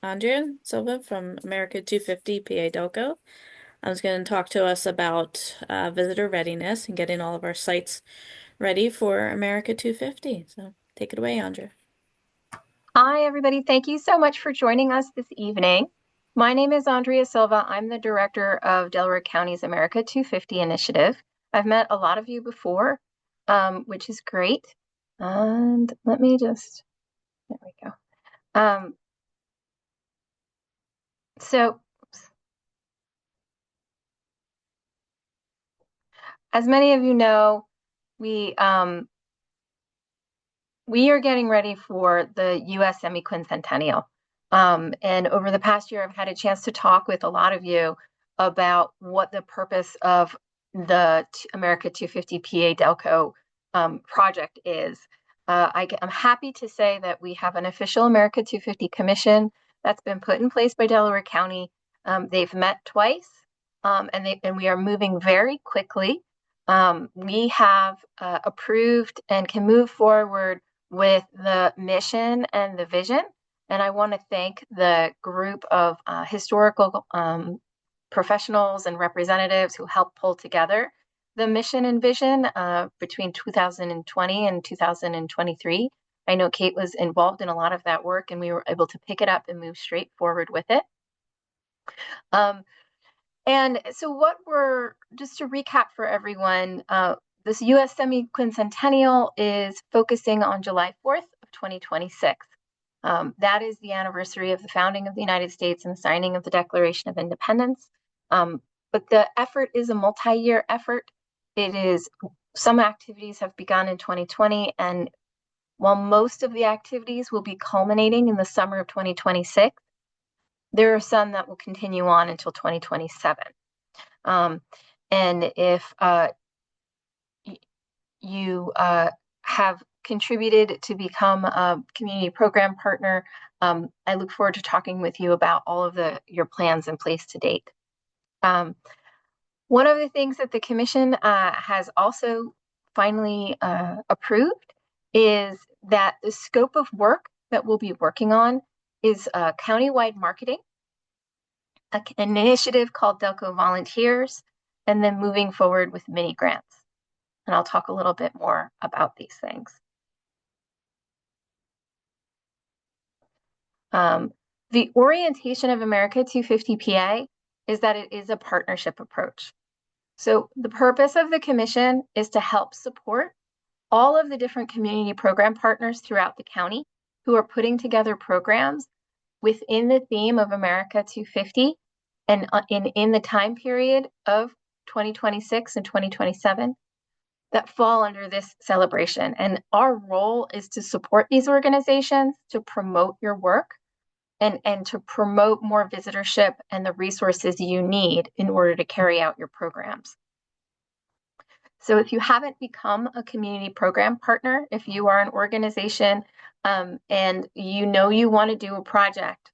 Andrea Silva from America 250 PA Delco. I was going to talk to us about visitor readiness and getting all of our sites ready for America 250. So take it away, Andrea. Hi, everybody. Thank you so much for joining us this evening. My name is Andrea Silva. I'm the director of Delaware County's America 250 initiative. I've met a lot of you before, which is great. And let me just, there we go. So as many of you know, we are getting ready for the U.S. semi-quincentennial. And over the past year, I've had a chance to talk with a lot of you about what the purpose of the America 250 PA Delco project is. I'm happy to say that we have an official America 250 commission that's been put in place by Delaware County. They've met twice, and we are moving very quickly. We have approved and can move forward with the mission and the vision. And I want to thank the group of historical professionals and representatives who helped pull together the mission and vision between 2020 and 2023. I know Kate was involved in a lot of that work, and we were able to pick it up and move straight forward with it. And so just to recap for everyone, this U.S. semi-quincentennial is focusing on July 4th of 2026. That is the anniversary of the founding of the United States and the signing of the Declaration of Independence. But the effort is a multi-year effort. Some activities have begun in 2020, and while most of the activities will be culminating in the summer of 2026, there are some that will continue on until 2027. And if you have contributed to become a community program partner, I look forward to talking with you about all of your plans in place to date. One of the things that the Commission has also finally approved is that the scope of work that we'll be working on is countywide marketing, an initiative called Delco Volunteers, and then moving forward with mini grants. And I'll talk a little bit more about these things. The orientation of America 250 PA is that it is a partnership approach. So the purpose of the commission is to help support all of the different community program partners throughout the county who are putting together programs within the theme of America 250 and in the time period of 2026 and 2027 that fall under this celebration. And our role is to support these organizations, to promote your work, and to promote more visitorship and the resources you need in order to carry out your programs. So if you haven't become a community program partner, if you are an organization and you know you want to do a project,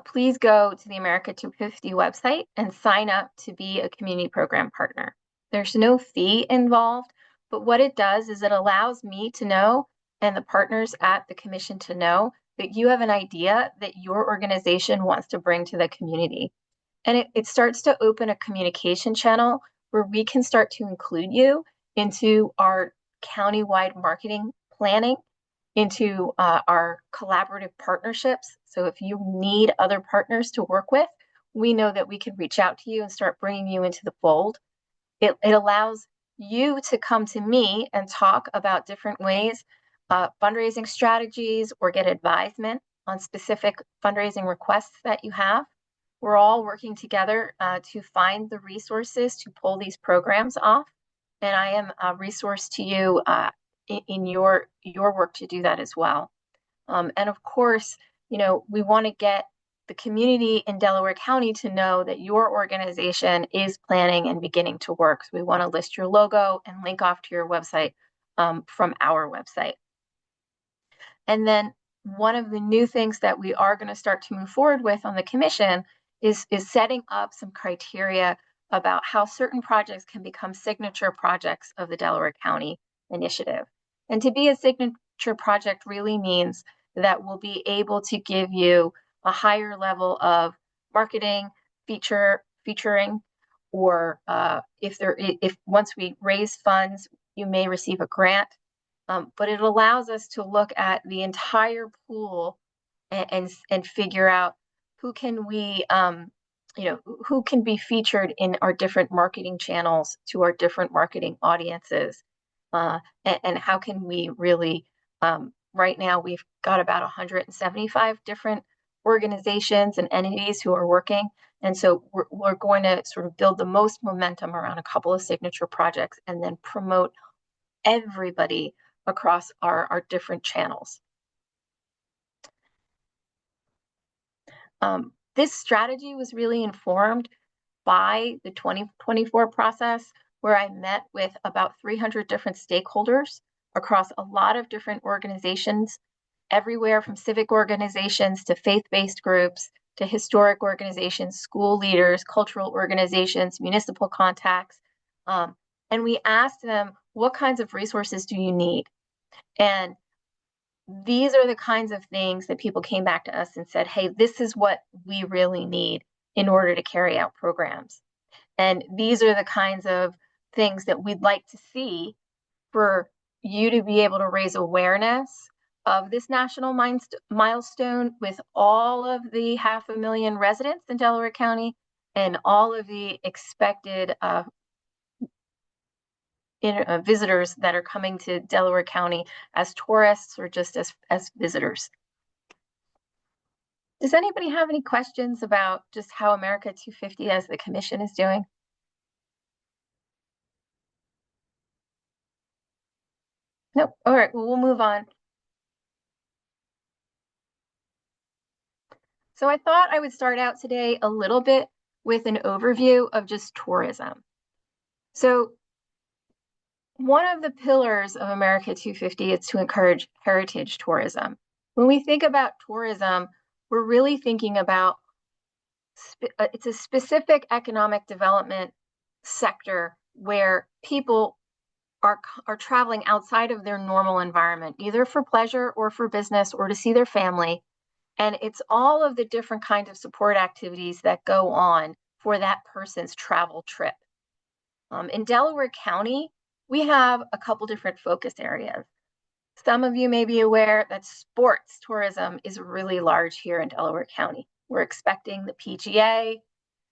please go to the America 250 website and sign up to be a community program partner. There's no fee involved, but what it does is it allows me to know and the partners at the commission to know that you have an idea that your organization wants to bring to the community. And it starts to open a communication channel where we can start to include you into our countywide marketing planning, into our collaborative partnerships. So if you need other partners to work with, we know that we can reach out to you and start bringing you into the fold. It allows you to come to me and talk about different ways, fundraising strategies, or get advisement on specific fundraising requests that you have. We're all working together to find the resources to pull these programs off. And I am a resource to you in your work to do that as well. And of course, we want to get the community in Delaware County to know that your organization is planning and beginning to work. So we want to list your logo and link off to your website from our website. And then one of the new things that we are going to start to move forward with on the commission is setting up some criteria about how certain projects can become signature projects of the Delaware County initiative. And to be a signature project really means that we'll be able to give you a higher level of marketing, featuring, or if once we raise funds, you may receive a grant. But it allows us to look at the entire pool and figure out who can we who can be featured in our different marketing channels to our different marketing audiences, and how can we really right now we've got about 175 different organizations and entities who are working, and so we're going to sort of build the most momentum around a couple of signature projects and then promote everybody across our different channels. This strategy was really informed by the 2024 process, where I met with about 300 different stakeholders across a lot of different organizations, everywhere from civic organizations to faith-based groups to historic organizations, school leaders, cultural organizations, municipal contacts. And we asked them, what kinds of resources do you need? And these are the kinds of things that people came back to us and said, hey, this is what we really need in order to carry out programs. And these are the kinds of things that we'd like to see for you to be able to raise awareness of this national milestone with all of the 500,000 residents in Delaware County and all of the expected visitors that are coming to Delaware County as tourists or just as visitors. Does anybody have any questions about just how America 250 as the commission is doing? Nope. All right, well, we'll move on. So I thought I would start out today a little bit with an overview of just tourism. So one of the pillars of America 250 is to encourage heritage tourism. When we think about tourism, we're really thinking about it's a specific economic development sector where people are traveling outside of their normal environment, either for pleasure or for business or to see their family. And it's all of the different kinds of support activities that go on for that person's travel trip. In Delaware County, we have a couple different focus areas. Some of you may be aware that sports tourism is really large here in Delaware County. We're expecting the PGA,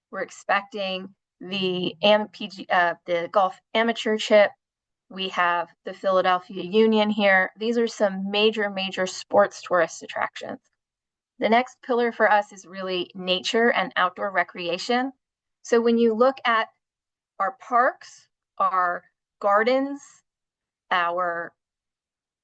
we're expecting the golf amateurship. We have the Philadelphia Union here. These are some major sports tourist attractions. The next pillar for us is really nature and outdoor recreation. So when you look at our parks, our gardens, our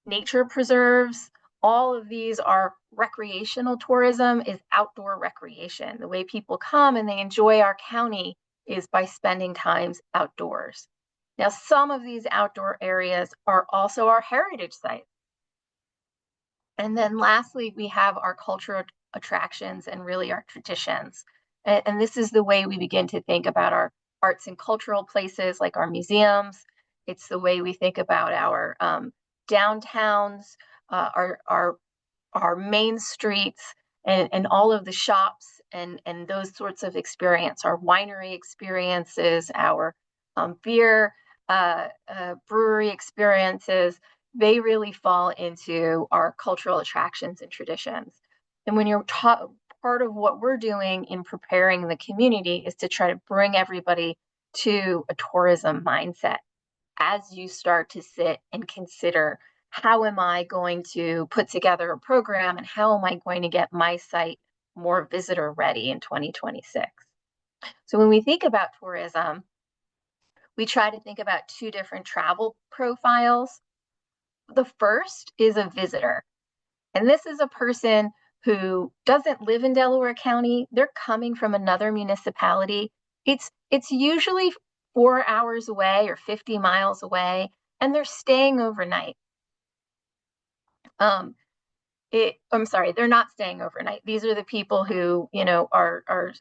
nature preserves, all of these are recreational tourism, is outdoor recreation. The way people come and they enjoy our county is by spending time outdoors. Now, some of these outdoor areas are also our heritage sites. And then lastly, we have our cultural attractions and really our traditions. And this is the way we begin to think about our arts and cultural places like our museums. It's the way we think about our downtowns, our main streets, and all of the shops and those sorts of experience, our winery experiences, our beer brewery experiences. They really fall into our cultural attractions and traditions. And when you're part of what we're doing in preparing the community is to try to bring everybody to a tourism mindset as you start to sit and consider, how am I going to put together a program and how am I going to get my site more visitor ready in 2026? So when we think about tourism, we try to think about two different travel profiles. The first is a visitor. And this is a person who doesn't live in Delaware County. They're coming from another municipality. It's usually 4 hours away or 50 miles away, and they're staying overnight. I'm sorry, they're not staying overnight. These are the people who, are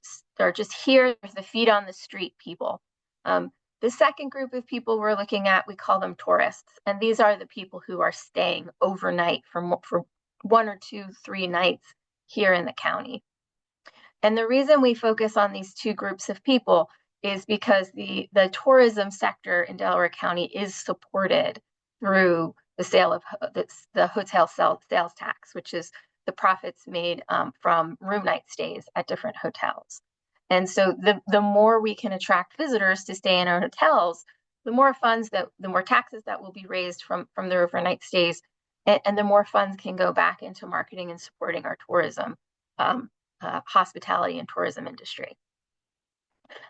just here. There's the feet on the street people. The second group of people we're looking at, we call them tourists. And these are the people who are staying overnight for 1 or 2, 3 nights here in the county. And the reason we focus on these two groups of people is because the tourism sector in Delaware County is supported through the sale of the hotel sales tax, which is the profits made from room night stays at different hotels. And so the more we can attract visitors to stay in our hotels, the more taxes that will be raised from the overnight stays, and the more funds can go back into marketing and supporting our tourism, hospitality and tourism industry.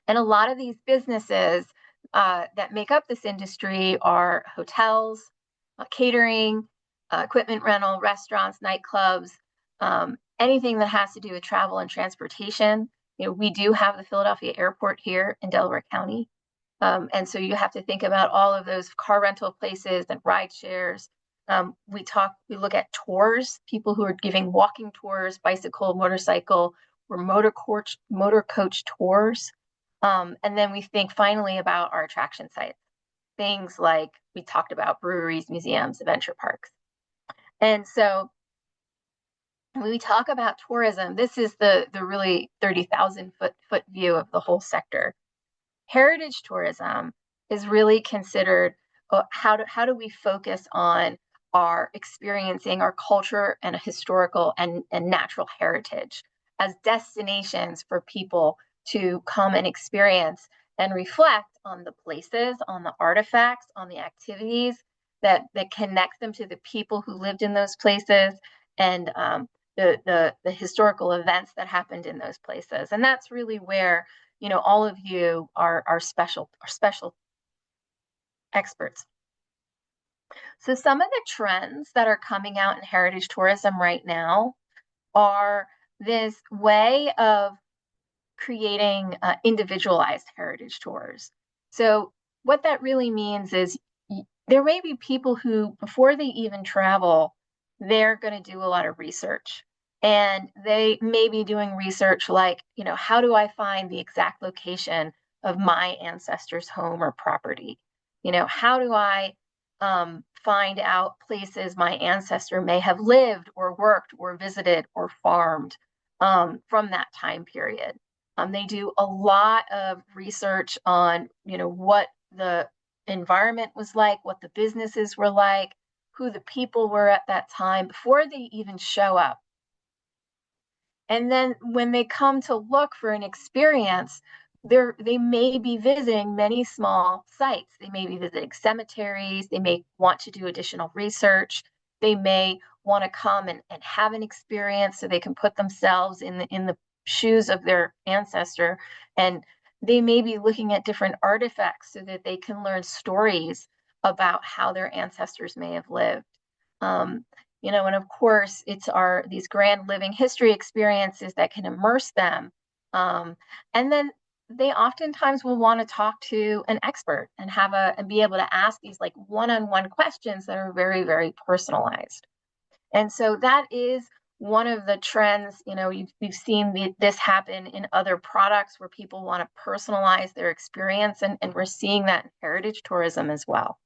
And a lot of these businesses that make up this industry are hotels, catering, equipment rental, restaurants, nightclubs, anything that has to do with travel and transportation. We do have the Philadelphia Airport here in Delaware County. And so you have to think about all of those car rental places and ride shares. We look at tours, people who are giving walking tours, bicycle, motorcycle, or motor coach tours. And then we think finally about our attraction sites, things like we talked about breweries, museums, adventure parks. And so when we talk about tourism, this is the really 30,000 foot view of the whole sector. Heritage tourism is really considered how do we focus on our experiencing our culture and historical and natural heritage as destinations for people to come and experience and reflect on the places, on the artifacts, on the activities that connect them to the people who lived in those places, and the historical events that happened in those places. And that's really where all of you are special experts. So some of the trends that are coming out in heritage tourism right now are this way of creating individualized heritage tours. So what that really means is there may be people who, before they even travel, they're going to do a lot of research. And they may be doing research like, how do I find the exact location of my ancestor's home or property? How do I find out places my ancestor may have lived or worked or visited or farmed from that time period? They do a lot of research on, what the environment was like, what the businesses were like, who the people were at that time before they even show up. And then when they come to look for an experience, they may be visiting many small sites. They may be visiting cemeteries. They may want to do additional research. They may want to come and have an experience so they can put themselves in the shoes of their ancestor. And they may be looking at different artifacts so that they can learn stories about how their ancestors may have lived. And of course, it's these grand living history experiences that can immerse them. And then they oftentimes will want to talk to an expert and be able to ask these like one-on-one questions that are very, very personalized. And so that is one of the trends. We've seen this happen in other products where people want to personalize their experience, and we're seeing that in heritage tourism as well.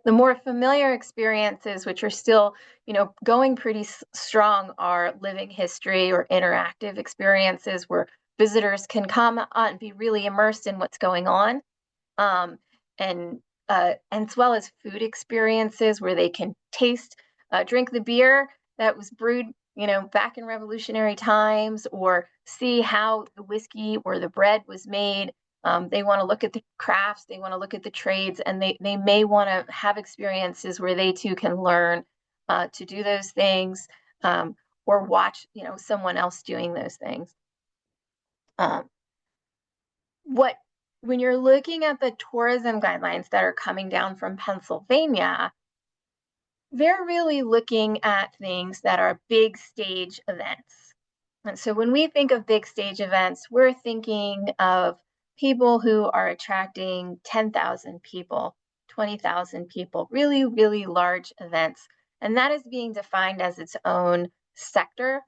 The more familiar experiences, which are still, going pretty strong, are living history or interactive experiences where visitors can come and be really immersed in what's going on, and as well as food experiences where they can drink the beer that was brewed, back in Revolutionary times, or see how the whiskey or the bread was made. They want to look at the crafts, they want to look at the trades, and they may want to have experiences where they too can learn to do those things, or watch, someone else doing those things. When you're looking at the tourism guidelines that are coming down from Pennsylvania, they're really looking at things that are big stage events. And so when we think of big stage events, we're thinking of people who are attracting 10,000 people, 20,000 people, really, really large events. And that is being defined as its own sector,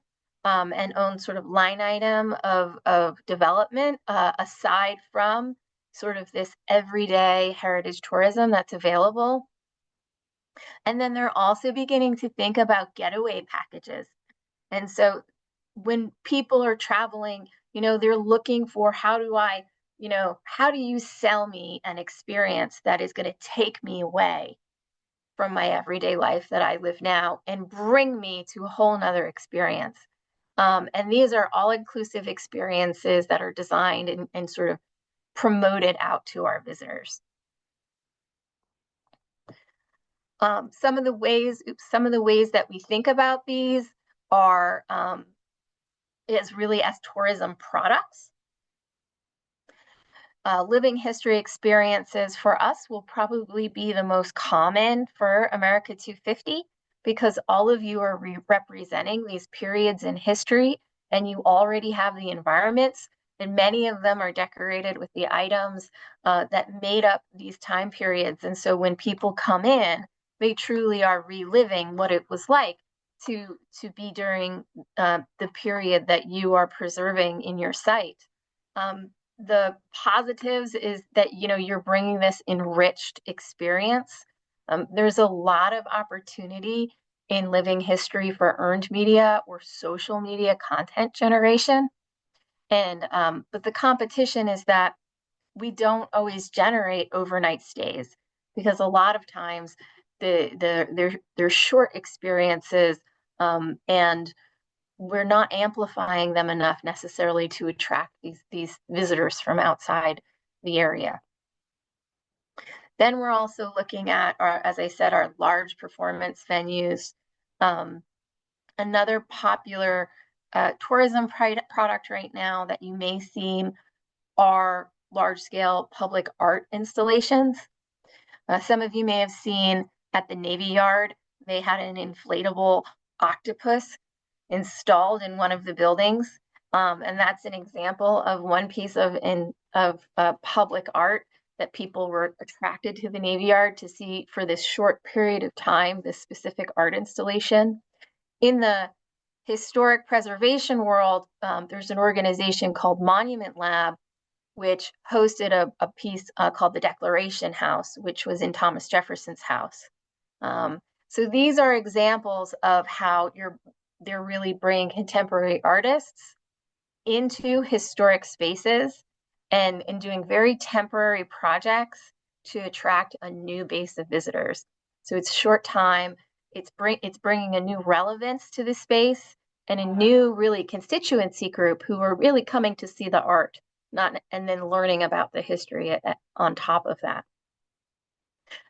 and own sort of line item of development, aside from sort of this everyday heritage tourism that's available. And then they're also beginning to think about getaway packages. And so when people are traveling, they're looking for how do you sell me an experience that is going to take me away from my everyday life that I live now and bring me to a whole nother experience. And these are all inclusive experiences that are designed and sort of promoted out to our visitors. Some of the ways that we think about these are is really as tourism products. Living history experiences for us will probably be the most common for America 250 because all of you are representing these periods in history and you already have the environments, and many of them are decorated with the items that made up these time periods. And so when people come in, they truly are reliving what it was like to be during the period that you are preserving in your site. The positives is that you're bringing this enriched experience. There's a lot of opportunity in living history for earned media or social media content generation. And but the competition is that we don't always generate overnight stays because a lot of times they're short experiences, and we're not amplifying them enough necessarily to attract these visitors from outside the area. Then we're also looking at as I said, our large performance venues. Another popular tourism product right now that you may see are large scale public art installations. Some of you may have seen at the Navy Yard, they had an inflatable octopus installed in one of the buildings. And that's an example of one piece of public art that people were attracted to the Navy Yard to see for this short period of time, this specific art installation. In the historic preservation world, there's an organization called Monument Lab, which hosted a piece called the Declaration House, which was in Thomas Jefferson's house. So these are examples of how they're really bringing contemporary artists into historic spaces and doing very temporary projects to attract a new base of visitors. So it's short time, it's bringing a new relevance to the space and a new really constituency group who are really coming to see the art, not and then learning about the history on top of that.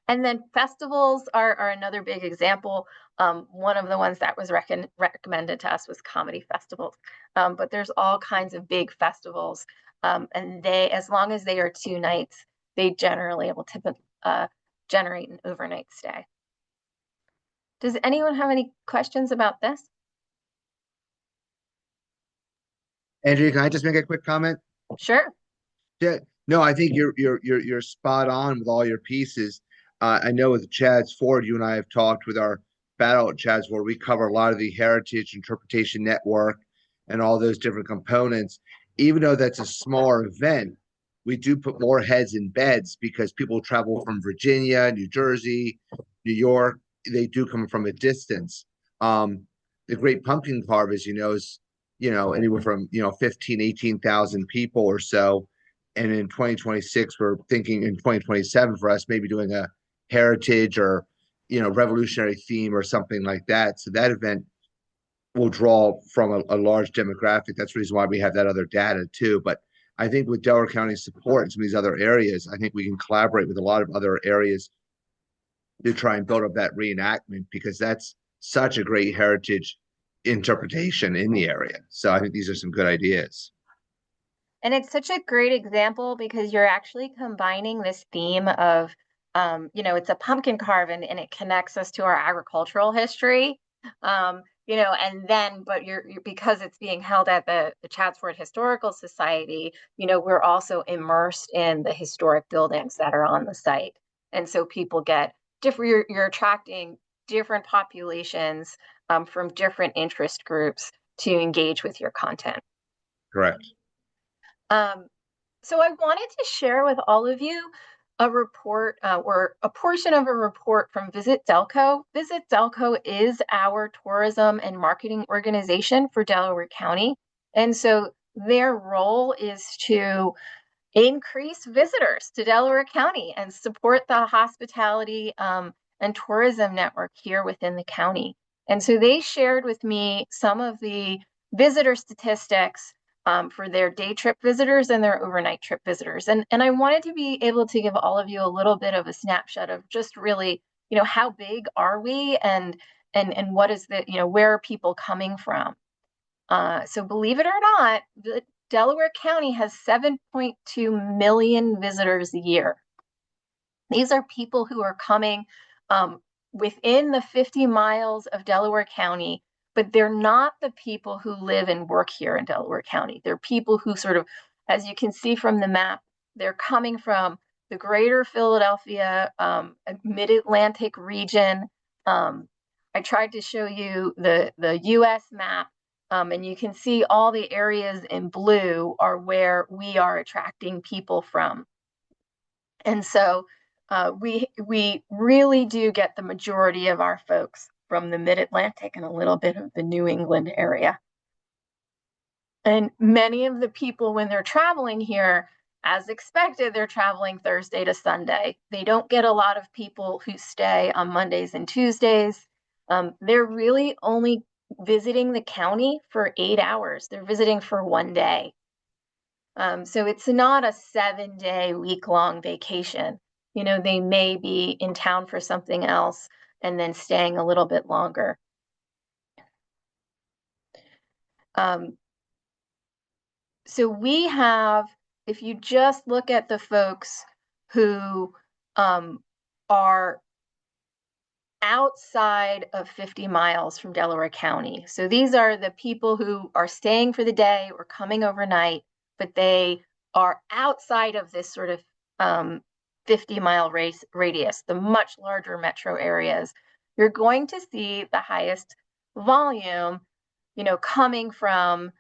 And then festivals are another big example. One of the ones that was recommended to us was comedy festivals. But there's all kinds of big festivals. And as long as they are 2 nights, they generally able to generate an overnight stay. Does anyone have any questions about this? Andrea, can I just make a quick comment? Sure. Yeah, no, I think you're spot on with all your pieces. I know with Chad's Ford, you and I have talked with our battle at Chad's Ford. We cover a lot of the heritage interpretation network and all those different components. Even though that's a smaller event, we do put more heads in beds because people travel from Virginia, New Jersey, New York. They do come from a distance. The Great Pumpkin Carve, as you know, is anywhere from 15, 18,000 people or so. And in 2026, we're thinking in 2027 for us, maybe doing a heritage or, revolutionary theme or something like that. So that event will draw from a large demographic. That's the reason why we have that other data too. But I think with Delaware County's support in some of these other areas, I think we can collaborate with a lot of other areas to try and build up that reenactment because that's such a great heritage interpretation in the area. So I think these are some good ideas. And it's such a great example because you're actually combining this theme of, it's a pumpkin carve and it connects us to our agricultural history. But you're because it's being held at the Chadds Ford Historical Society, we're also immersed in the historic buildings that are on the site. And so people get different, you're attracting different populations from different interest groups to engage with your content. Correct. So I wanted to share with all of you a report or a portion of a report from Visit Delco. Visit Delco is our tourism and marketing organization for Delaware County. And so their role is to increase visitors to Delaware County and support the hospitality and tourism network here within the county. And so they shared with me some of the visitor statistics for their day trip visitors and their overnight trip visitors. And I wanted to be able to give all of you a little bit of a snapshot of just really, how big are we and what is the, where are people coming from? So believe it or not, Delaware County has 7.2 million visitors a year. These are people who are coming within the 50 miles of Delaware County, but they're not the people who live and work here in Delaware County. They're people who sort of, as you can see from the map, they're coming from the greater Philadelphia, mid-Atlantic region. I tried to show you the US map, and you can see all the areas in blue are where we are attracting people from. And so we really do get the majority of our folks from the Mid-Atlantic and a little bit of the New England area. And many of the people, when they're traveling here, as expected, they're traveling Thursday to Sunday. They don't get a lot of people who stay on Mondays and Tuesdays. They're really only visiting the county for 8 hours. They're visiting for 1 day. So it's not a 7-day, week-long vacation. They may be in town for something else and then staying a little bit longer. So we have, if you just look at the folks who are outside of 50 miles from Delaware County. So these are the people who are staying for the day or coming overnight, but they are outside of this sort of 50-mile radius, the much larger metro areas. You're going to see the highest volume, coming from,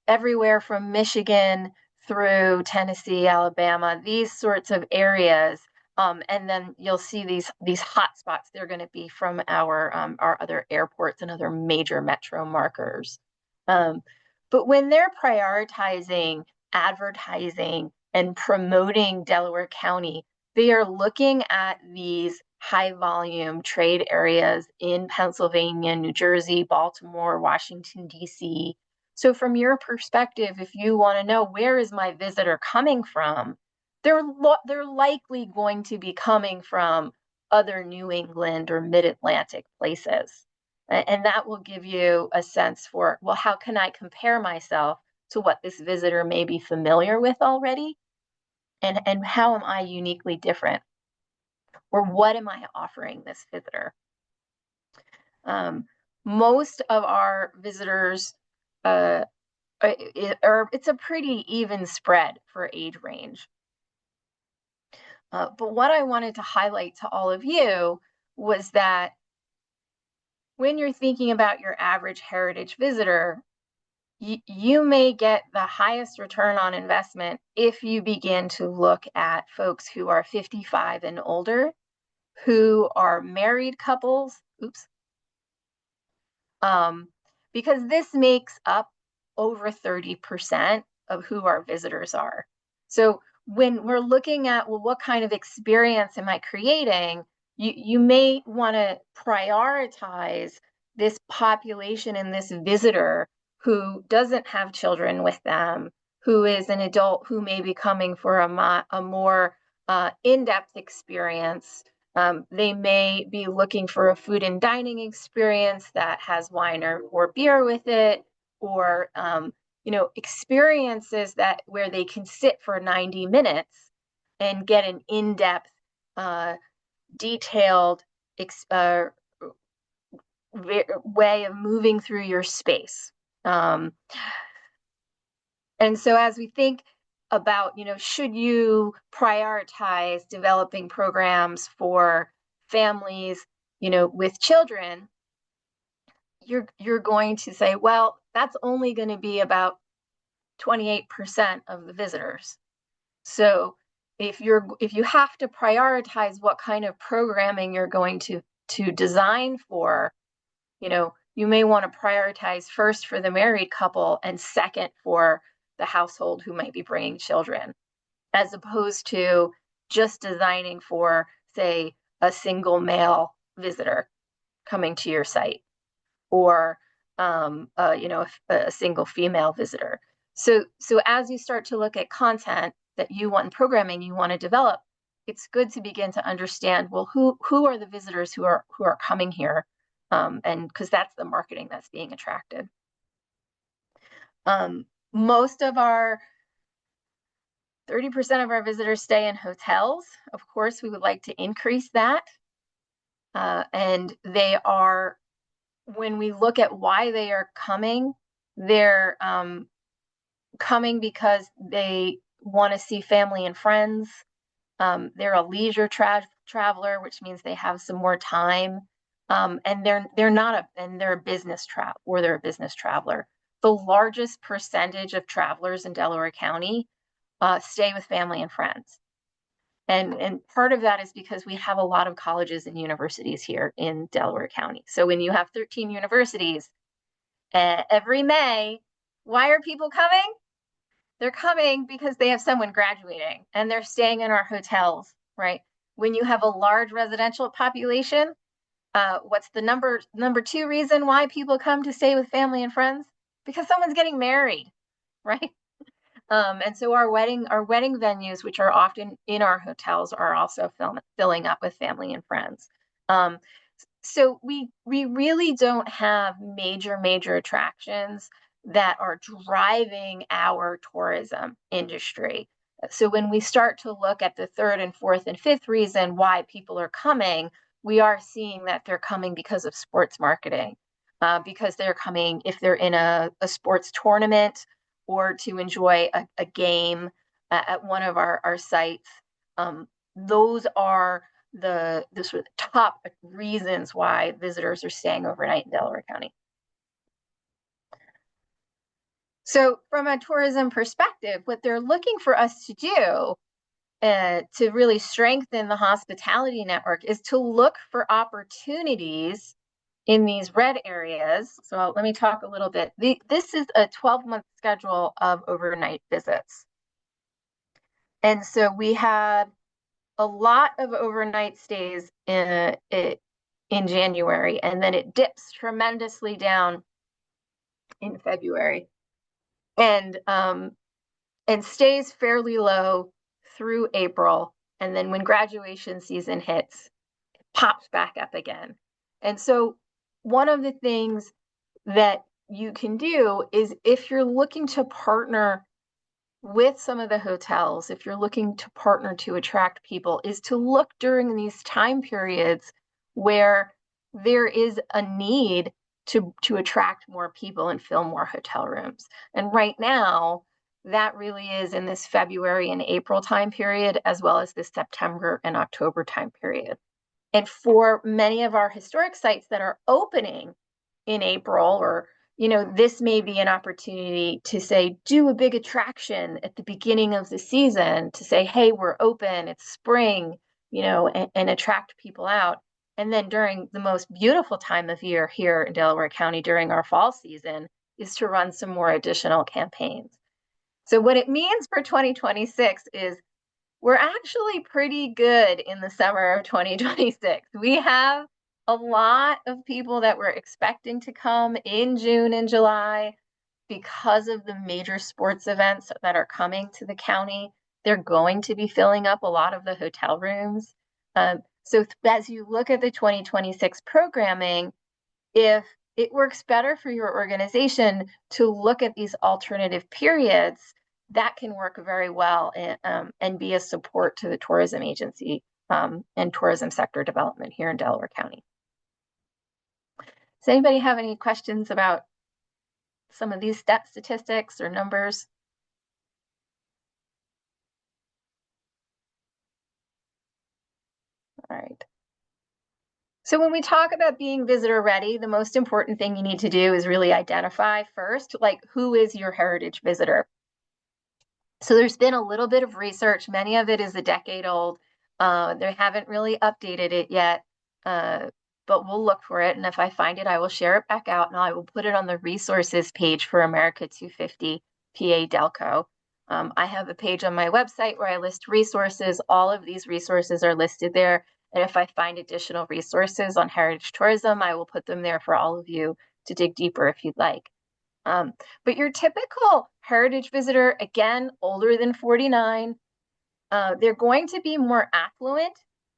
everywhere from Michigan through Tennessee, Alabama, these sorts of areas. And then you'll see these hot spots. They're going to be from our other airports and other major metro markers. But when they're prioritizing advertising and promoting Delaware County, they are looking at these high volume trade areas in Pennsylvania, New Jersey, Baltimore, Washington, D.C. So from your perspective, if you want to know where is my visitor coming from, they're likely going to be coming from other New England or mid-Atlantic places. And that will give you a sense for, well, how can I compare myself to what this visitor may be familiar with already? And how am I uniquely different? Or what am I offering this visitor? Most of our visitors, it's a pretty even spread for age range. But what I wanted to highlight to all of you was that when you're thinking about your average heritage visitor, you may get the highest return on investment if you begin to look at folks who are 55 and older, who are married couples, because this makes up over 30% of who our visitors are. So when we're looking at, well, what kind of experience am I creating? You may want to prioritize this population and this visitor who doesn't have children with them, who is an adult who may be coming for a more in-depth experience. They may be looking for a food and dining experience that has wine or beer with it, or experiences that where they can sit for 90 minutes and get an in-depth, detailed way of moving through your space. And so as we think about, should you prioritize developing programs for families, with children, you're going to say, well, that's only going to be about 28% of the visitors. So if you have to prioritize what kind of programming you're going to design for, you may want to prioritize first for the married couple and second for the household who might be bringing children, as opposed to just designing for, say, a single male visitor coming to your site, or a single female visitor. So as you start to look at content that you want, programming you want to develop, it's good to begin to understand, well, who are the visitors who are coming here, and because that's the marketing that's being attracted. Most of our 30% of our visitors stay in hotels. Of course, we would like to increase that. And they are, when we look at why they are coming, they're coming because they want to see family and friends. They're a leisure traveler, which means they have some more time. And they're a business traveler. The largest percentage of travelers in Delaware County stay with family and friends. And part of that is because we have a lot of colleges and universities here in Delaware County. So when you have 13 universities every May, why are people coming? They're coming because they have someone graduating and they're staying in our hotels, right? When you have a large residential population, what's the number two reason why people come to stay with family and friends? Because someone's getting married, right? And so our wedding venues, which are often in our hotels, are also filling up with family and friends. So we really don't have major attractions that are driving our tourism industry. So when we start to look at the third and fourth and fifth reason why people are coming, we are seeing that they're coming because of sports marketing, because they're coming if they're in a sports tournament, or to enjoy a game at one of our sites. Those are the sort of top reasons why visitors are staying overnight in Delaware County. So from a tourism perspective, what they're looking for us to do to really strengthen the hospitality network is to look for opportunities in these red areas. So let me talk a little bit. This is a 12-month schedule of overnight visits. And so we had a lot of overnight stays in January, and then it dips tremendously down in February, and stays fairly low through April. And then when graduation season hits, it pops back up again. And so one of the things that you can do is, if you're looking to partner with some of the hotels, if you're looking to partner to attract people, is to look during these time periods where there is a need to attract more people and fill more hotel rooms. And right now, that really is in this February and April time period, as well as this September and October time period. And for many of our historic sites that are opening in April, or this may be an opportunity to say, do a big attraction at the beginning of the season to say, hey, we're open, it's spring, and attract people out. And then during the most beautiful time of year here in Delaware County, during our fall season, is to run some more additional campaigns. So what it means for 2026 is we're actually pretty good in the summer of 2026. We have a lot of people that we're expecting to come in June and July because of the major sports events that are coming to the county. They're going to be filling up a lot of the hotel rooms. So as you look at the 2026 programming, if it works better for your organization to look at these alternative periods, that can work very well and be a support to the tourism agency and tourism sector development here in Delaware County. Does anybody have any questions about some of these statistics or numbers? All right. So when we talk about being visitor ready, the most important thing you need to do is really identify first, like, who is your heritage visitor? So there's been a little bit of research. Many of it is a decade old. They haven't really updated it yet, but we'll look for it. And if I find it, I will share it back out and I will put it on the resources page for America 250 PA Delco. I have a page on my website where I list resources. All of these resources are listed there. And if I find additional resources on heritage tourism, I will put them there for all of you to dig deeper if you'd like. But your typical heritage visitor, again, older than 49, they're going to be more affluent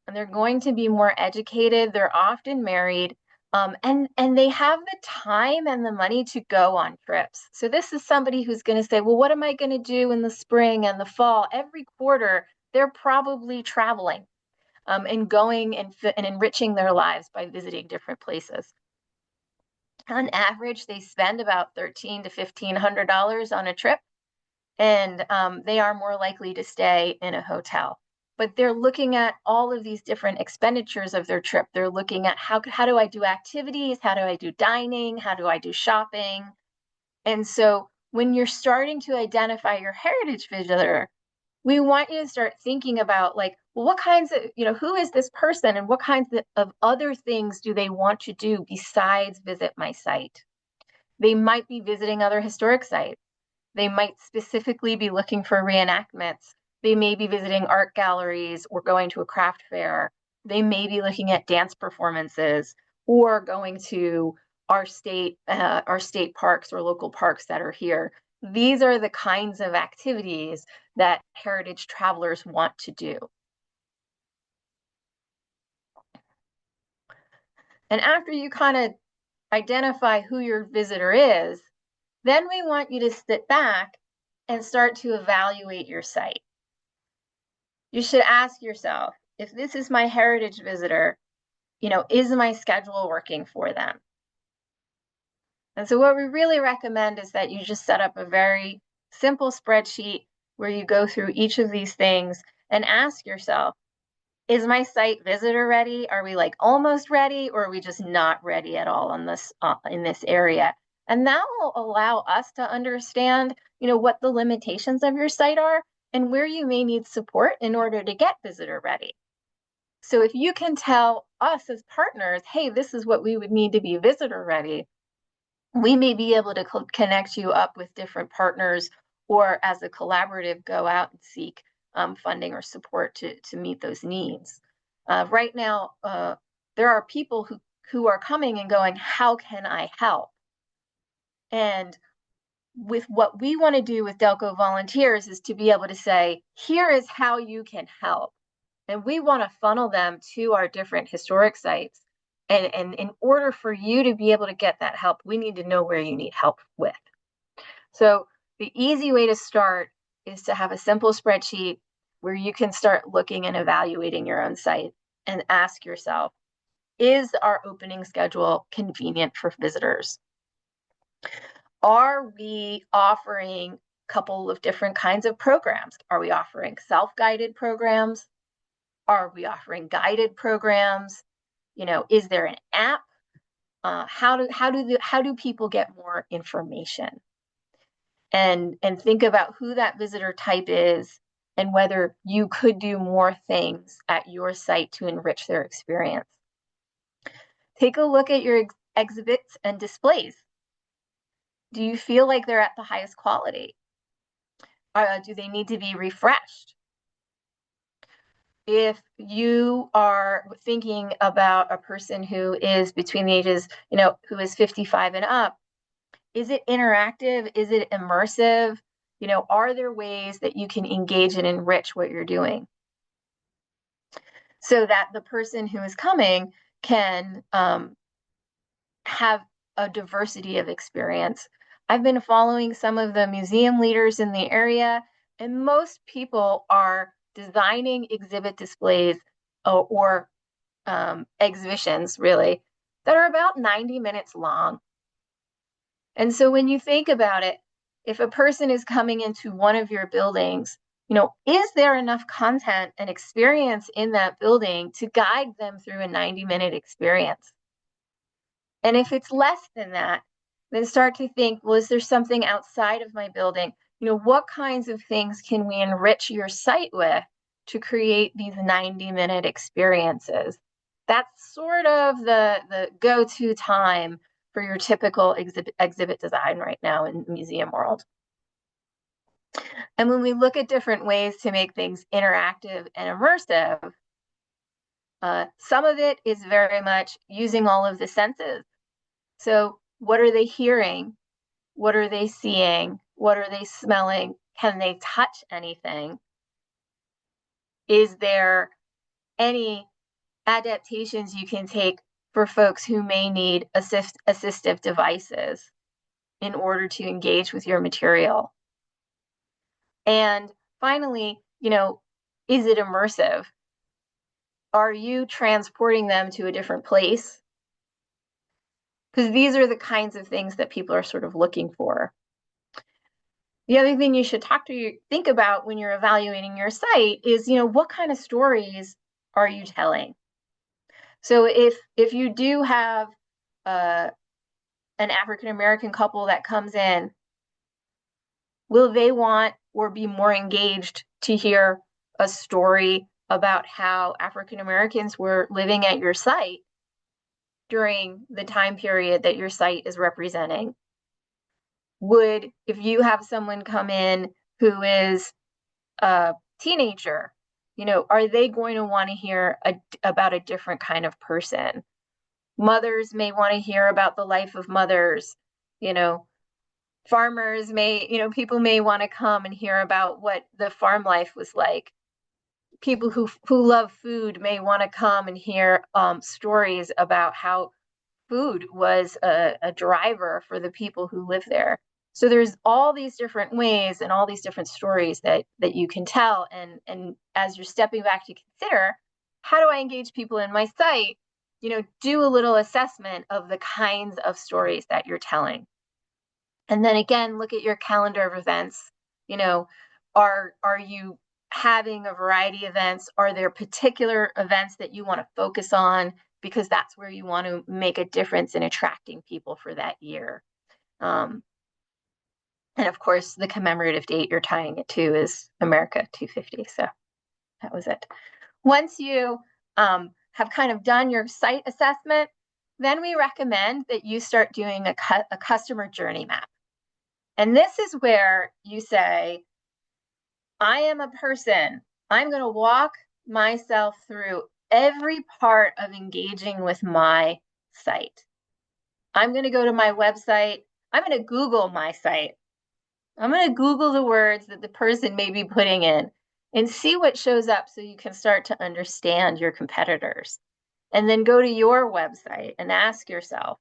and they're going to be more educated. They're often married, and they have the time and the money to go on trips. So this is somebody who's going to say, well, what am I going to do in the spring and the fall? Every quarter, they're probably traveling and going and enriching their lives by visiting different places. On average, they spend about $1,300 to $1,500 on a trip, and they are more likely to stay in a hotel. But they're looking at all of these different expenditures of their trip. They're looking at how do I do activities? How do I do dining? How do I do shopping? And so when you're starting to identify your heritage visitor, we want you to start thinking about like, well, what kinds of, who is this person and what kinds of other things do they want to do besides visit my site? They might be visiting other historic sites. They might specifically be looking for reenactments. They may be visiting art galleries or going to a craft fair. They may be looking at dance performances or going to our state parks or local parks that are here. These are the kinds of activities that heritage travelers want to do. And after you kind of identify who your visitor is, then we want you to sit back and start to evaluate your site. You should ask yourself, if this is my heritage visitor, is my schedule working for them? And so what we really recommend is that you just set up a very simple spreadsheet where you go through each of these things and ask yourself, is my site visitor ready? Are we like almost ready, or are we just not ready at all on this in this area? And that will allow us to understand, what the limitations of your site are and where you may need support in order to get visitor ready. So if you can tell us as partners, hey, this is what we would need to be visitor ready, we may be able to connect you up with different partners, or as a collaborative, go out and seek funding or support to meet those needs. Right now, there are people who are coming and going, how can I help? And with what we want to do with Delco volunteers is to be able to say, here is how you can help. And we want to funnel them to our different historic sites. And in order for you to be able to get that help, we need to know where you need help with. So the easy way to start is to have a simple spreadsheet where you can start looking and evaluating your own site and ask yourself, is our opening schedule convenient for visitors? Are we offering a couple of different kinds of programs? Are we offering self-guided programs? Are we offering guided programs? Is there an app? How do people get more information? And think about who that visitor type is and whether you could do more things at your site to enrich their experience. Take a look at your exhibits and displays. Do you feel like they're at the highest quality? Do they need to be refreshed? If you are thinking about a person who is between the ages, who is 55 and up, is it interactive? Is it immersive? Are there ways that you can engage and enrich what you're doing so that the person who is coming can have a diversity of experience? I've been following some of the museum leaders in the area, and most people are designing exhibit displays or exhibitions, really, that are about 90 minutes long. And so when you think about it, if a person is coming into one of your buildings, is there enough content and experience in that building to guide them through a 90-minute experience? And if it's less than that, then start to think, well, is there something outside of my building? what kinds of things can we enrich your site with to create these 90-minute experiences? That's sort of the go-to time for your typical exhibit design right now in museum world. And when we look at different ways to make things interactive and immersive, some of it is very much using all of the senses. So what are they hearing? What are they seeing? What are they smelling? Can they touch anything? Is there any adaptations you can take for folks who may need assistive devices in order to engage with your material? And finally, is it immersive? Are you transporting them to a different place? Because these are the kinds of things that people are sort of looking for. The other thing you should think about when you're evaluating your site is, what kind of stories are you telling? So if you do have an African American couple that comes in, will they want or be more engaged to hear a story about how African Americans were living at your site during the time period that your site is representing? If you have someone come in who is a teenager, are they going to want to hear about a different kind of person? Mothers may want to hear about the life of mothers. Farmers people may want to come and hear about what the farm life was like. People who love food may want to come and hear stories about how food was a driver for the people who live there. So there's all these different ways and all these different stories that you can tell. And as you're stepping back to consider, how do I engage people in my site? Do a little assessment of the kinds of stories that you're telling. And then again, look at your calendar of events. Are you having a variety of events? Are there particular events that you want to focus on because that's where you want to make a difference in attracting people for that year? And of course, the commemorative date you're tying it to is America 250. So that was it. Once you have kind of done your site assessment, then we recommend that you start doing a customer journey map. And this is where you say, I am a person. I'm going to walk myself through every part of engaging with my site. I'm going to go to my website. I'm going to Google my site. I'm going to Google the words that the person may be putting in and see what shows up so you can start to understand your competitors. And then go to your website and ask yourself,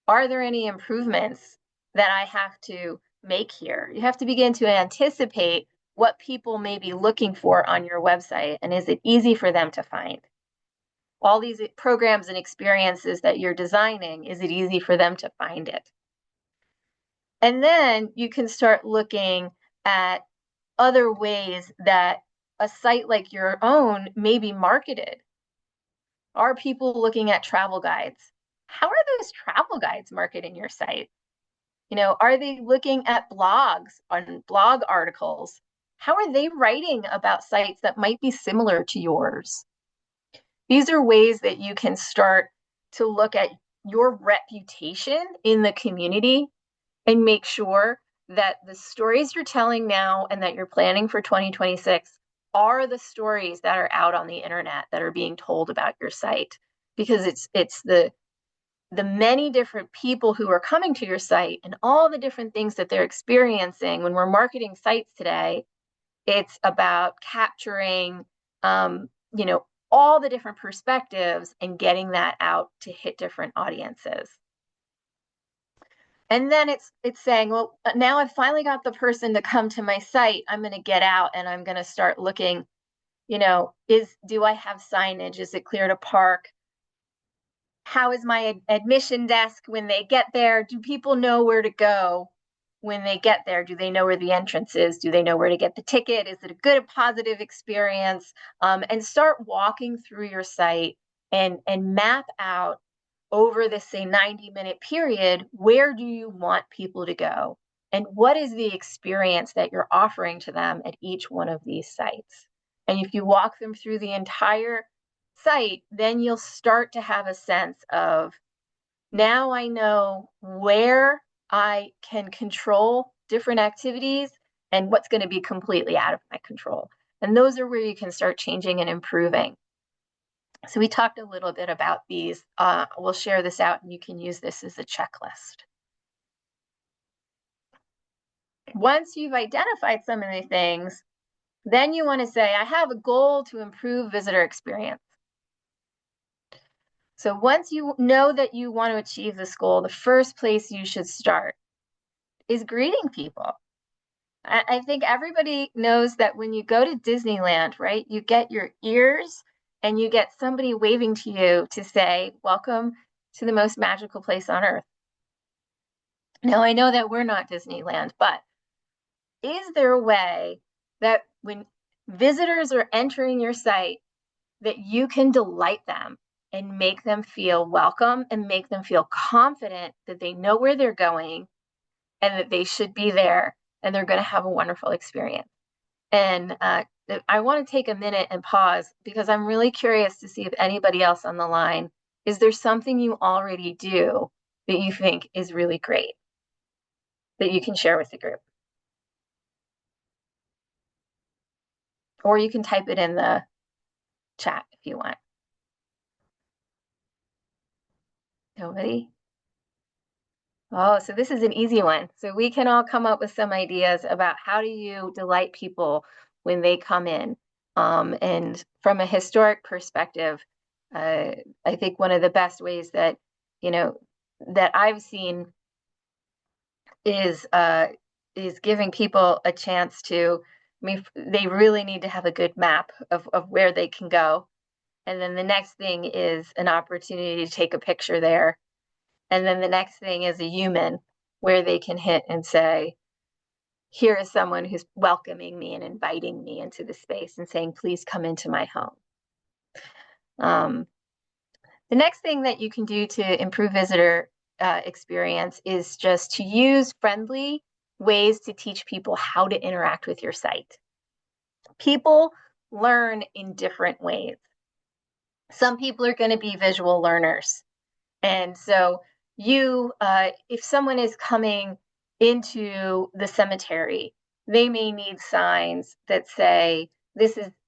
are there any improvements that I have to make here? You have to begin to anticipate what people may be looking for on your website, and is it easy for them to find? All these programs and experiences that you're designing, is it easy for them to find it? And then you can start looking at other ways that a site like your own may be marketed. Are people looking at travel guides? How are those travel guides marketing your site? Are they looking at blogs on blog articles? How are they writing about sites that might be similar to yours? These are ways that you can start to look at your reputation in the community and make sure that the stories you're telling now and that you're planning for 2026 are the stories that are out on the internet that are being told about your site, because it's the many different people who are coming to your site and all the different things that they're experiencing. When we're marketing sites today, it's about capturing, all the different perspectives and getting that out to hit different audiences. And then it's saying, well, now I've finally got the person to come to my site. I'm going to get out and I'm going to start looking, do I have signage? Is it clear to park? How is my admission desk when they get there? Do people know where to go when they get there? Do they know where the entrance is? Do they know where to get the ticket? Is it a good, positive experience? And start walking through your site and map out over this, say, 90-minute period, where do you want people to go? and what is the experience that you're offering to them at each one of these sites. And if you walk them through the entire site, then you'll start to have a sense of, now I know where I can control different activities and what's going to be completely out of my control. And those are where you can start changing and improving. So we talked a little bit about these. We'll share this out and you can use this as a checklist. Once you've identified some of the things, then you want to say, I have a goal to improve visitor experience. So once you know that you want to achieve this goal, the first place you should start is greeting people. I think everybody knows that when you go to Disneyland, right, you get your ears and you get somebody waving to you to say, welcome to the most magical place on earth. Now, I know that we're not Disneyland, but is there a way that when visitors are entering your site, that you can delight them and make them feel welcome and make them feel confident that they know where they're going and that they should be there and they're going to have a wonderful experience? And I want to take a minute and pause because I'm really curious to see if anybody else on the line, is there something you already do that you think is really great that you can share with the group? Or you can type it in the chat if you want. Nobody? Oh, so this is an easy one. So we can all come up with some ideas about how do you delight people when they come in. And from a historic perspective, I think one of the best ways that, that I've seen is giving people a chance to, they really need to have a good map of where they can go. And then the next thing is an opportunity to take a picture there. And then the next thing is a human where they can hit and say, here is someone who's welcoming me and inviting me into the space and saying, please come into my home. The next thing that you can do to improve visitor experience is just to use friendly ways to teach people how to interact with your site. People learn in different ways. Some people are going to be visual learners. And so if someone is coming into the cemetery, they may need signs that say,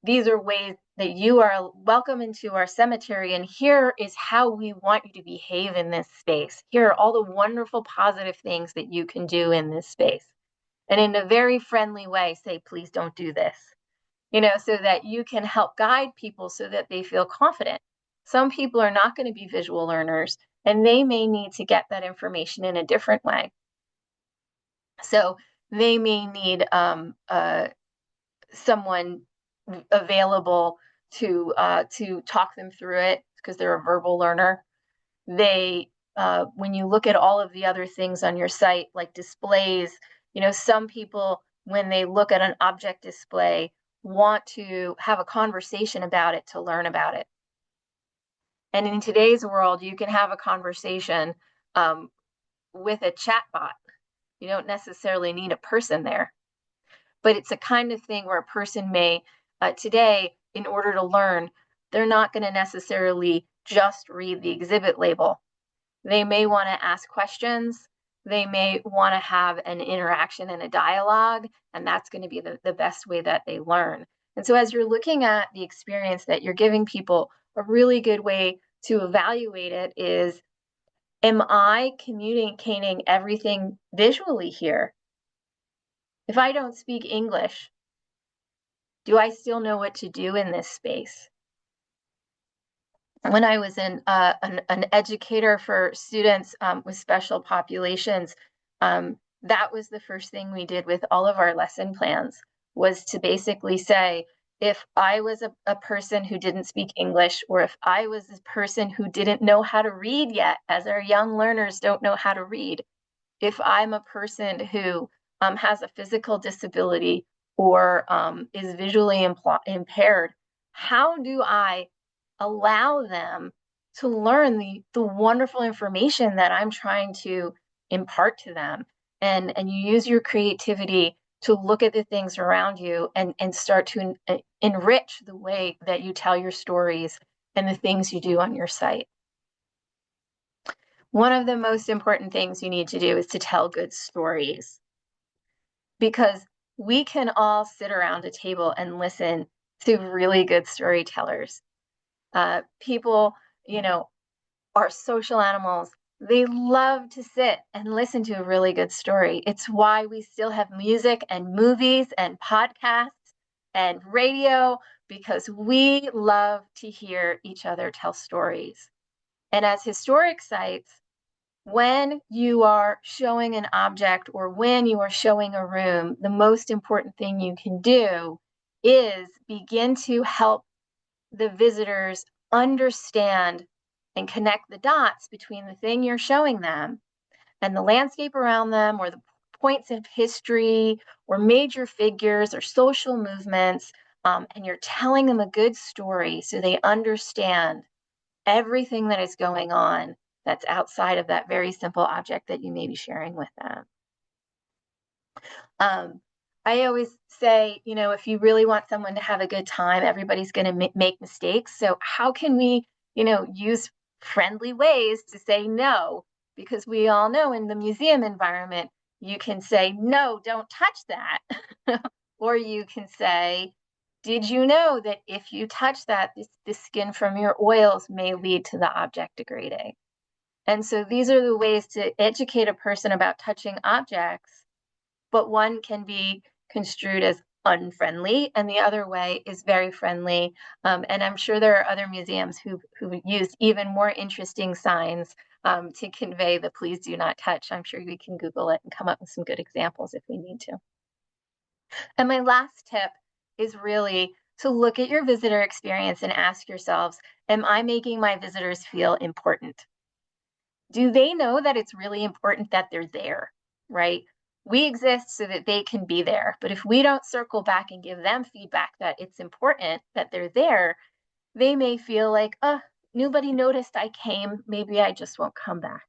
these are ways that you are welcome into our cemetery, and here is how we want you to behave in this space. Here are all the wonderful positive things that you can do in this space. And in a very friendly way, say, please don't do this, so that you can help guide people so that they feel confident. Some people are not going to be visual learners, and they may need to get that information in a different way. So they may need someone available to talk them through it because they're a verbal learner. When you look at all of the other things on your site, like displays, some people, when they look at an object display, want to have a conversation about it to learn about it. And in today's world, you can have a conversation with a chat bot. You don't necessarily need a person there. But it's a kind of thing where a person may, today, in order to learn, they're not going to necessarily just read the exhibit label. They may want to ask questions. They may want to have an interaction and a dialogue, and that's going to be the best way that they learn. And so as you're looking at the experience that you're giving people, a really good way to evaluate it is, am I communicating everything visually here? If I don't speak English, do I still know what to do in this space? When I was an educator for students with special populations, that was the first thing we did with all of our lesson plans, was to basically say, if I was a person who didn't speak English, or if I was a person who didn't know how to read yet, as our young learners don't know how to read, if I'm a person who has a physical disability or is visually impaired, how do I allow them to learn the wonderful information that I'm trying to impart to them? and you use your creativity to look at the things around you and start to enrich the way that you tell your stories and the things you do on your site. One of the most important things you need to do is to tell good stories, because we can all sit around a table and listen to really good storytellers. People, are social animals. They love to sit and listen to a really good story. It's why we still have music and movies and podcasts and radio, because we love to hear each other tell stories. And as historic sites, when you are showing an object or when you are showing a room, the most important thing you can do is begin to help the visitors understand and connect the dots between the thing you're showing them and the landscape around them, or the points of history or major figures or social movements. And you're telling them a good story so they understand everything that is going on that's outside of that very simple object that you may be sharing with them. I always say, if you really want someone to have a good time, everybody's going to make mistakes. So how can we, use friendly ways to say no? Because we all know in the museum environment, you can say, no, don't touch that. Or you can say, did you know that if you touch that, the skin from your oils may lead to the object degrading? And so these are the ways to educate a person about touching objects, but one can be construed as unfriendly and the other way is very friendly. And I'm sure there are other museums who use even more interesting signs to convey the please do not touch. I'm sure we can Google it and come up with some good examples if we need to. And my last tip is really to look at your visitor experience and ask yourselves, am I making my visitors feel important? Do they know that it's really important that they're there, right? We exist so that they can be there. But if we don't circle back and give them feedback that it's important that they're there, they may feel like, oh, nobody noticed I came. Maybe I just won't come back.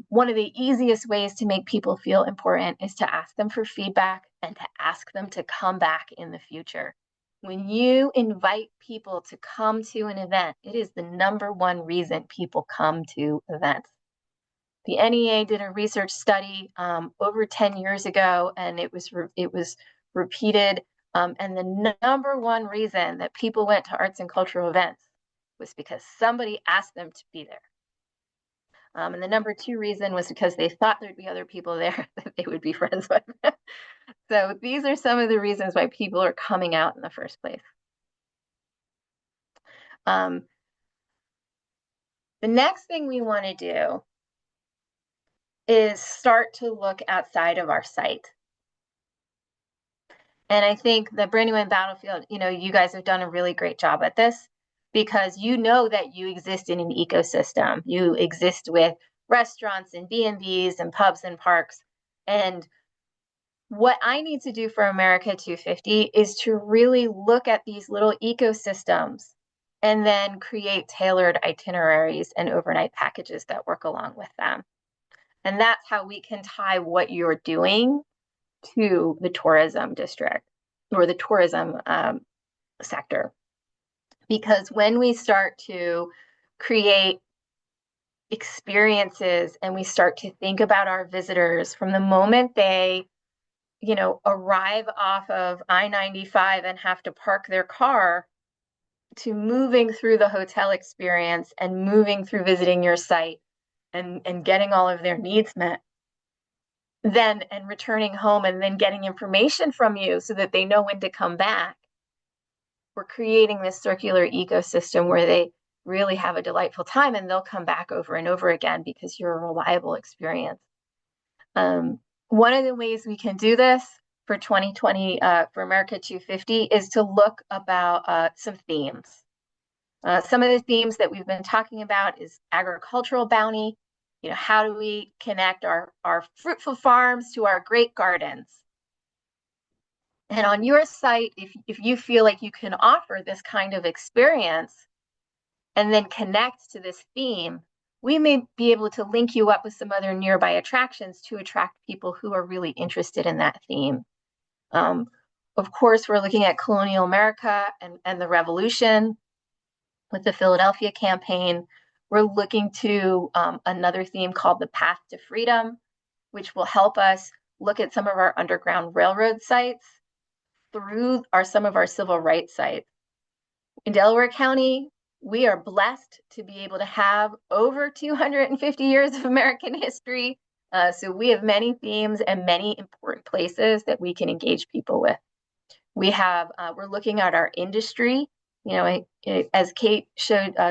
One of the easiest ways to make people feel important is to ask them for feedback and to ask them to come back in the future. When you invite people to come to an event, it is the number one reason people come to events. The NEA did a research study over 10 years ago, and it was repeated. And the number one reason that people went to arts and cultural events was because somebody asked them to be there. And the number two reason was because they thought there'd be other people there that they would be friends with. So these are some of the reasons why people are coming out in the first place. The next thing we want to do is start to look outside of our site. And I think the Brandywine Battlefield, you guys have done a really great job at this, because you know that you exist in an ecosystem. You exist with restaurants and B&Bs and pubs and parks. And what I need to do for America 250 is to really look at these little ecosystems and then create tailored itineraries and overnight packages that work along with them. And that's how we can tie what you're doing to the tourism district or the tourism sector. Because when we start to create experiences and we start to think about our visitors from the moment they arrive off of I-95 and have to park their car, to moving through the hotel experience and moving through visiting your site and getting all of their needs met, then and returning home and then getting information from you so that they know when to come back. We're creating this circular ecosystem where they really have a delightful time and they'll come back over and over again because you're a reliable experience. One of the ways we can do this for 2020 for America 250 is to look about some themes. Some of the themes that we've been talking about is agricultural bounty. How do we connect our fruitful farms to our great gardens? And on your site, if you feel like you can offer this kind of experience and then connect to this theme, we may be able to link you up with some other nearby attractions to attract people who are really interested in that theme. Of course, we're looking at colonial America and the revolution with the Philadelphia campaign. We're looking to another theme called the Path to Freedom, which will help us look at some of our Underground Railroad sites through some of our civil rights sites. In Delaware County, we are blessed to be able to have over 250 years of American history. So we have many themes and many important places that we can engage people with. We're looking at our industry. As Kate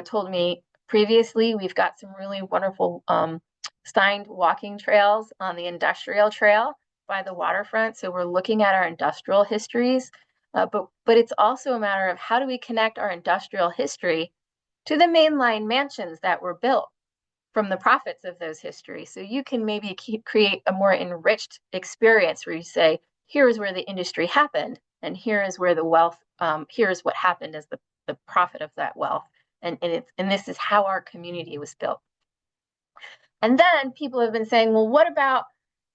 told me previously, we've got some really wonderful signed walking trails on the industrial trail by the waterfront. So we're looking at our industrial histories, but it's also a matter of how do we connect our industrial history to the mainline mansions that were built from the profits of those histories. So you can maybe create a more enriched experience where you say, here is where the industry happened, and here is where the wealth, here is what happened as the profit of that wealth. And this is how our community was built. And then people have been saying, well, what about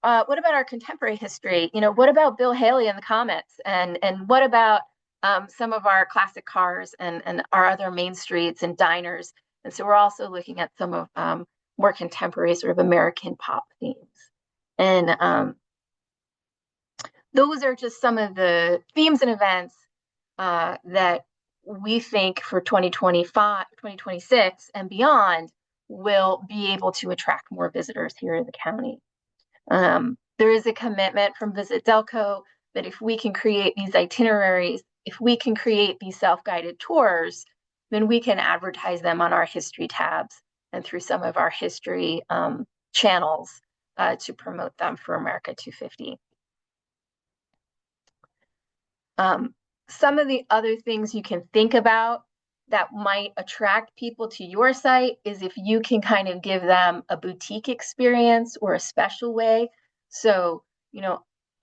our contemporary history? What about Bill Haley and the Comets? And what about some of our classic cars and our other main streets and diners? And so we're also looking at some of more contemporary sort of American pop themes. And those are just some of the themes and events that we think for 2025, 2026 and beyond will be able to attract more visitors here in the county. There is a commitment from Visit Delco that if we can create these itineraries, if we can create these self-guided tours, then we can advertise them on our history tabs and through some of our history channels to promote them for America 250. Some of the other things you can think about that might attract people to your site is if you can kind of give them a boutique experience or a special way. So,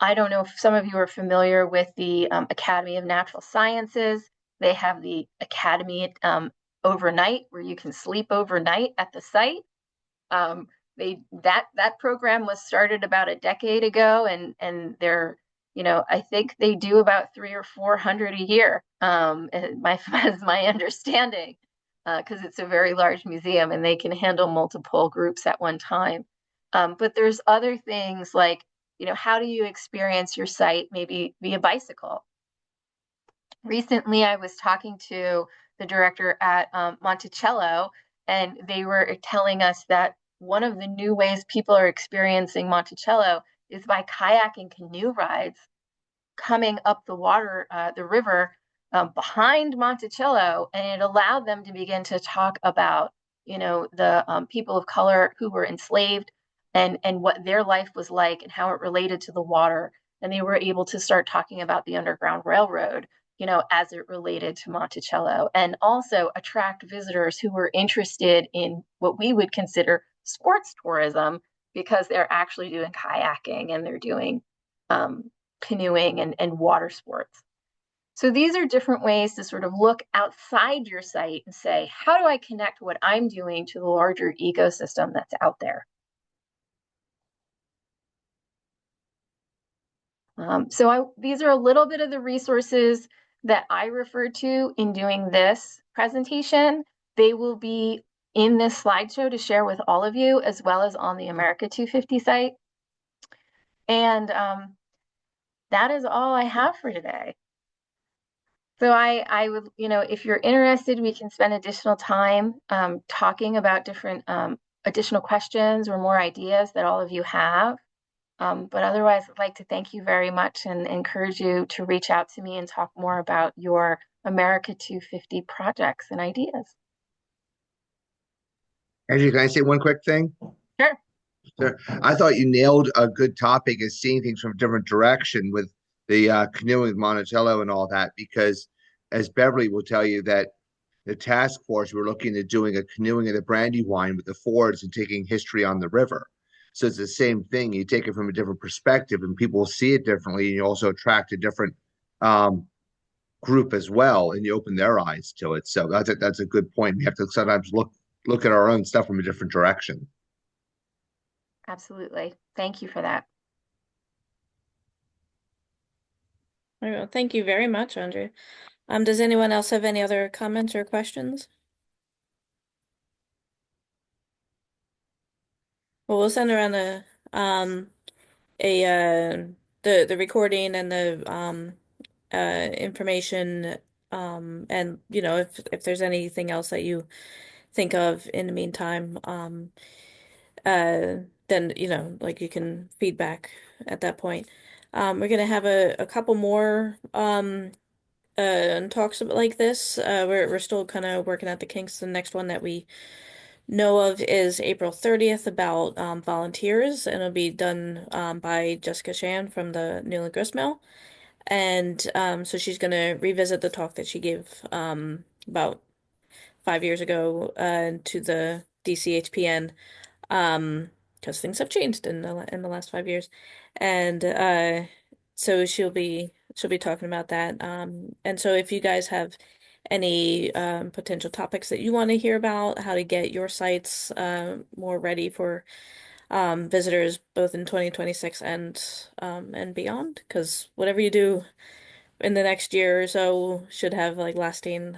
I don't know if some of you are familiar with the Academy of Natural Sciences. They have the Academy overnight where you can sleep overnight at the site. That program was started about a decade ago, and they're I think they do about 300 or 400 a year. Is my understanding, because it's a very large museum and they can handle multiple groups at one time. But there's other things like, how do you experience your site maybe via bicycle? Recently, I was talking to the director at Monticello, and they were telling us that one of the new ways people are experiencing Monticello is by kayaking canoe rides coming up the river behind Monticello, and it allowed them to begin to talk about, the people of color who were enslaved and what their life was like and how it related to the water. And they were able to start talking about the Underground Railroad, as it related to Monticello, and also attract visitors who were interested in what we would consider sports tourism, because they're actually doing kayaking and they're doing canoeing and water sports. So these are different ways to sort of look outside your site and say, how do I connect what I'm doing to the larger ecosystem that's out there? These are a little bit of the resources that I refer to in doing this presentation. They will be in this slideshow to share with all of you, as well as on the America 250 site. And that is all I have for today. So I would, if you're interested, we can spend additional time talking about different additional questions or more ideas that all of you have. But otherwise, I'd like to thank you very much and encourage you to reach out to me and talk more about your America 250 projects and ideas. Andrew, can I say one quick thing? Sure. Sure. I thought you nailed a good topic as seeing things from a different direction with the canoeing with Monticello and all that, because as Beverly will tell you that the task force were looking at doing a canoeing of the Brandywine with the Fords and taking history on the river. So it's the same thing. You take it from a different perspective and people will see it differently, and you also attract a different group as well, and you open their eyes to it. So that's a good point. We have to sometimes look look at our own stuff from a different direction. Absolutely. Thank you for that. Well, thank you very much, Andrea. Does anyone else have any other comments or questions? Well, we'll send around a the recording and the information, and if there's anything else that you think of in the meantime, uh then like you can feedback at that point. We're gonna have a couple more talks like this. We're still kind of working out the kinks. The next one that we know of is April 30th about volunteers, and it'll be done by Jessica Shan from the Newland Gristmill. And so she's going to revisit the talk that she gave about 5 years ago to the DCHPN, because things have changed in the last 5 years. And so she'll be talking about that. And so if you guys have any potential topics that you want to hear about, how to get your sites more ready for visitors both in 2026 and beyond, because whatever you do in the next year or so should have like lasting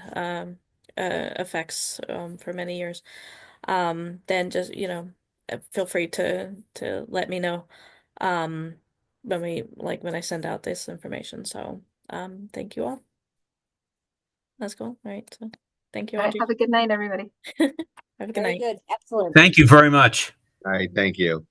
effects for many years. Then just feel free to let me know um when I send out this information. So thank you all. That's cool. All right. So thank you, All right, Andrew. have a good night, everybody. Have a good Very night. good. Excellent. Thank you very much. All right, thank you.